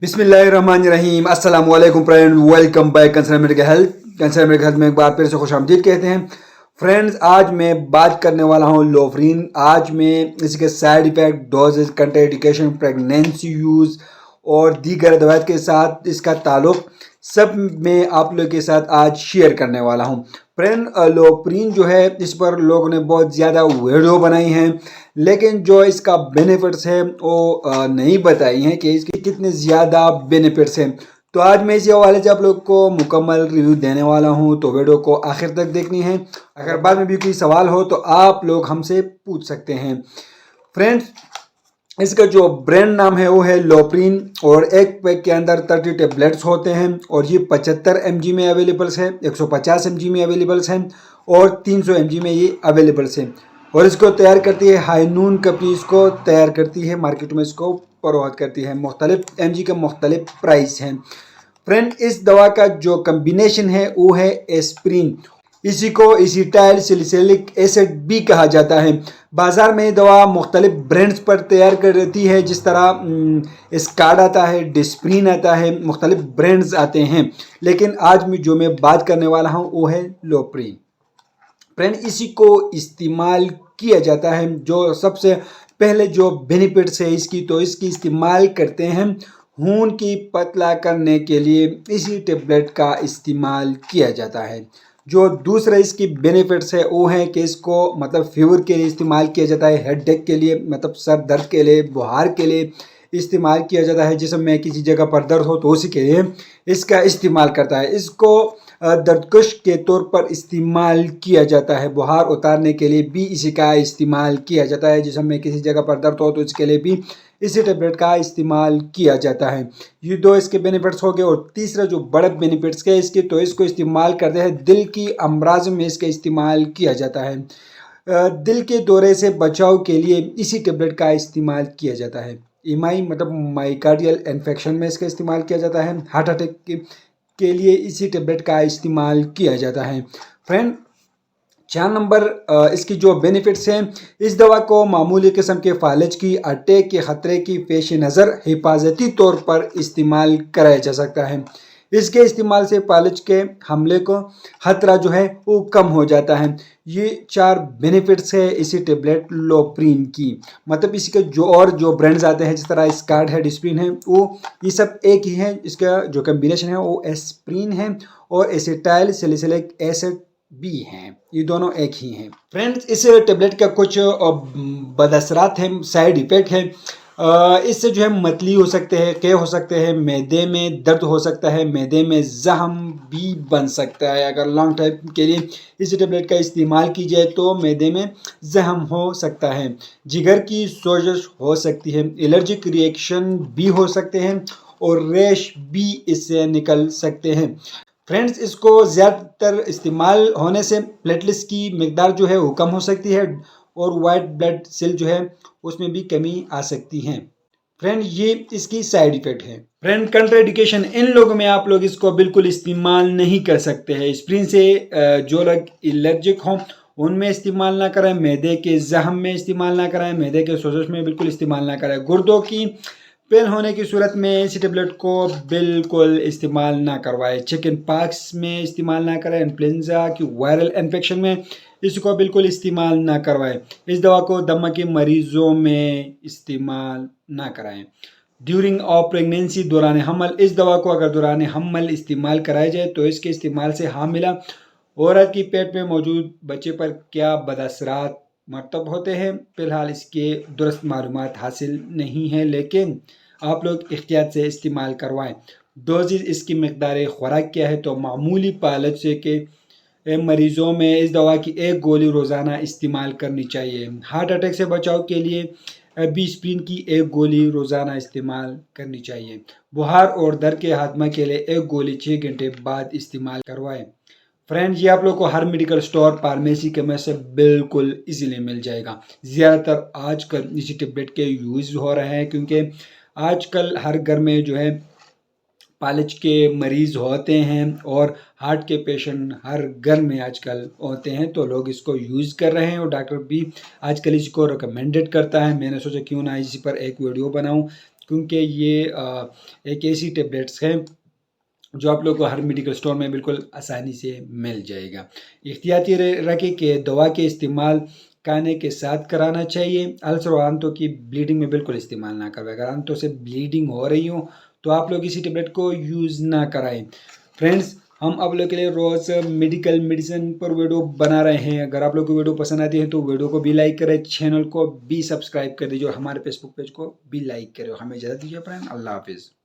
बिस्मिल्लाहिर्रहमानिर्रहीम अस्सलाम वालेकुम friend, welcome back concern medical health. Concern medical health में एक बार फिर से खुश आमदीद कहते हैं। फ्रेंड्स, आज मैं बात करने वाला हूँ लोफ्रीन। आज मैं इसके side effect, doses, contraindication, pregnancy use और दीगर दवाइयों के साथ इसका ताल्लुक सब मैं आप लोगों के साथ आज शेयर करने वाला हूँ। फ्रेंड, लोफ्रीन जो है इस पर लोगों ने बहुत ज़्यादा वीडियो बनाई हैं, लेकिन जो इसका बेनिफिट्स है वो नहीं बताई हैं कि इसके कितने ज़्यादा बेनिफिट्स हैं। तो आज मैं इसी हवाले से आप लोग को मुकम्मल रिव्यू देने वाला हूं, तो वीडियो को आखिर तक देखनी है। अगर बाद में भी कोई सवाल हो तो आप लोग हमसे पूछ सकते हैं। फ्रेंड्स, इसका जो ब्रांड नाम है वो है लोफ्रीन और एक पैक के अंदर 30 टेबलेट्स होते हैं और ये 75 mg में अवेलेबल्स है, 150 mg में अवेलेबल्स हैं और 300 mg में ये अवेलेबल्स हैं। और इसको तैयार करती है हाइनून कंपनी, इसको तैयार करती है, मार्केट में इसको फरोख्त करती है। मुख्तलिफ mg का मुख्तलिफ प्राइस है। फ्रेंड, इस दवा का जो कम्बिनेशन है वो है एस्प्रिन, इसी को एसिटाइल सैलिसिलिक एसिड भी कहा जाता है। बाज़ार में दवा मुख्तलिफ ब्रांड्स पर तैयार कर रहती है, जिस तरह स्काड आता है, डिस्प्रिन आता है, मुख्तलिफ ब्रांड्स आते हैं। लेकिन आज जो मैं बात करने वाला हूँ वो है लोफ्रीन। फ्रेंड, इसी को इस्तेमाल किया जाता है। जो सबसे पहले जो बेनिफिट्स है इसकी, तो इसकी इस्तेमाल करते हैं खून की पतला करने के लिए, इसी टेबलेट का इस्तेमाल किया जाता है। जो दूसरा इसकी बेनिफिट्स है वो है कि इसको मतलब फीवर के लिए इस्तेमाल किया जाता है, हेडेक के लिए मतलब सर दर्द के लिए, बुखार के लिए इस्तेमाल किया जाता है। जिसम में किसी जगह पर दर्द हो तो उसी के लिए इसका इस्तेमाल करता है। इसको दर्दकश के तौर पर इस्तेमाल किया जाता है। बुखार उतारने के लिए भी इसी का इस्तेमाल किया जाता है। जिसम में किसी जगह पर दर्द हो तो इसके लिए भी इसी टेबलेट का इस्तेमाल किया जाता है। ये दो इसके बेनिफिट्स हो गए। और तीसरा जो बड़े बेनिफिट्स है इसके, तो इसको इस्तेमाल करते हैं दिल की अमराज में इसका इस्तेमाल किया जाता है। दिल के दौरे से बचाव के लिए इसी टेबलेट का इस्तेमाल किया जाता है। एमआई मतलब माइकार्डियल इन्फेक्शन में इसका इस्तेमाल किया जाता है। हार्ट अटैक के लिए इसी टेबलेट का इस्तेमाल किया जाता है। फ्रेंड, 4 नंबर इसकी जो बेनिफिट्स हैं, इस दवा को मामूली किस्म के फालिज की अटैक के ख़तरे की पेश नज़र हिफाजती तौर पर इस्तेमाल कराया जा सकता है। इसके इस्तेमाल से फालिज के हमले को खतरा जो है वो कम हो जाता है। ये 4 बेनिफिट्स है इसी टेबलेट लोफ्रीन की। मतलब इसके जो ब्रांड्स आते हैं, जिस तरह स्काड है, डिस्प्रिन है, वो ये सब एक ही है। इसका जो कम्बिनेशन है वो एस्प्रिन है और एसिटाइल सैलिसिलिक एसिड भी हैं। ये दोनों एक ही हैं। फ्रेंड्स, इस टेबलेट का कुछ बदअसरात हैं, साइड इफ़ेक्ट है। इससे जो है मतली हो सकते हैं, के हो सकते हैं, मैदे में दर्द हो सकता है, मैदे में जख्म भी बन सकता है। अगर लॉन्ग टाइम के लिए इस टेबलेट का इस्तेमाल की जाए तो मैदे में जख्म हो सकता है, जिगर की सोजश हो सकती है, एलर्जिक रिएक्शन भी हो सकते हैं और रैश भी इससे निकल सकते हैं। फ्रेंड्स, इसको ज़्यादातर इस्तेमाल होने से प्लेटलेट्स की मिकदार जो है वो कम हो सकती है और वाइट ब्लड सेल जो है उसमें भी कमी आ सकती है। फ्रेंड, ये इसकी साइड इफ़ेक्ट है। फ्रेंड, कंट्राइंडिकेशन, इन लोगों में आप लोग इसको बिल्कुल इस्तेमाल नहीं कर सकते हैं। स्प्रिन से जो लोग एलर्जिक हों उनमें इस्तेमाल ना करें, मैदे के जख्म में इस्तेमाल ना करें, मैदे के सोजश में बिल्कुल इस्तेमाल ना करें, गुर्दों की पेन होने की सूरत में इस टेबलेट को बिल्कुल इस्तेमाल ना करवाएं, चिकन पॉक्स में इस्तेमाल ना करें, इन्फ्लुएंजा की वायरल इन्फेक्शन में इसको बिल्कुल इस्तेमाल ना करवाएं। इस दवा को दमा के मरीजों में इस्तेमाल ना कराएं। ड्यूरिंग ऑफ प्रेगनेंसी, दौरान हमल, इस दवा को अगर दौरान हमल इस्तेमाल कराया जाए तो इसके इस्तेमाल से हामिला औरत की पेट में मौजूद बच्चे पर क्या बदअसरात मरतब होते हैं, फिलहाल इसके दुरुस्त मालूमात हासिल नहीं है, लेकिन आप लोग एहतियात से इस्तेमाल करवाएं। डोजेज, इसकी मकदार खुराक क्या है, तो मामूली पालच से के मरीजों में इस दवा की 1 गोली रोज़ाना इस्तेमाल करनी चाहिए। हार्ट अटैक से बचाव के लिए एस्प्रिन की 1 गोली रोज़ाना इस्तेमाल करनी चाहिए। बुखार और दर्द के हाथमा के लिए 1 गोली 6 घंटे बाद इस्तेमाल करवाएं। फ्रेंड्स, ये आप लोग को हर मेडिकल स्टोर, फार्मेसी के में से बिल्कुल इजीली मिल जाएगा। ज़्यादातर आजकल इसी टेबलेट के यूज़ हो रहे हैं, क्योंकि आजकल हर घर में जो है पालच के मरीज़ होते हैं और हार्ट के पेशेंट हर घर में आजकल होते हैं, तो लोग इसको यूज़ कर रहे हैं और डॉक्टर भी आजकल इसको रिकमेंडेड करता है। मैंने सोचा क्यों ना इसी पर एक वीडियो बनाऊं। کیونکہ یہ ایک ایسی ٹیبلیٹس ہیں جو آپ لوگ کو ہر میڈیکل اسٹور میں بالکل آسانی سے مل جائے گا۔ احتیاطی رکھیں کہ دوا کے استعمال کھانے کے ساتھ کرانا چاہیے۔ السر اور آنتوں کی بلیڈنگ میں بالکل استعمال نہ کریں۔ اگر آنتوں سے بلیڈنگ ہو رہی ہو تو آپ لوگ اسی ٹیبلیٹ کو یوز نہ کرائیں۔ فرینڈز، ہم آپ لوگ کے لیے روز میڈیکل میڈیسن پر ویڈیو بنا رہے ہیں۔ اگر آپ لوگ کو ویڈیو پسند آتی ہے تو ویڈیو کو بھی لائک کریں، چینل کو بھی سبسکرائب کر دیجیے اور ہمارے فیس بک پیج کو بھی لائک کریں۔ ہمیں اجازت دیجیے فرینڈ، اللہ حافظ۔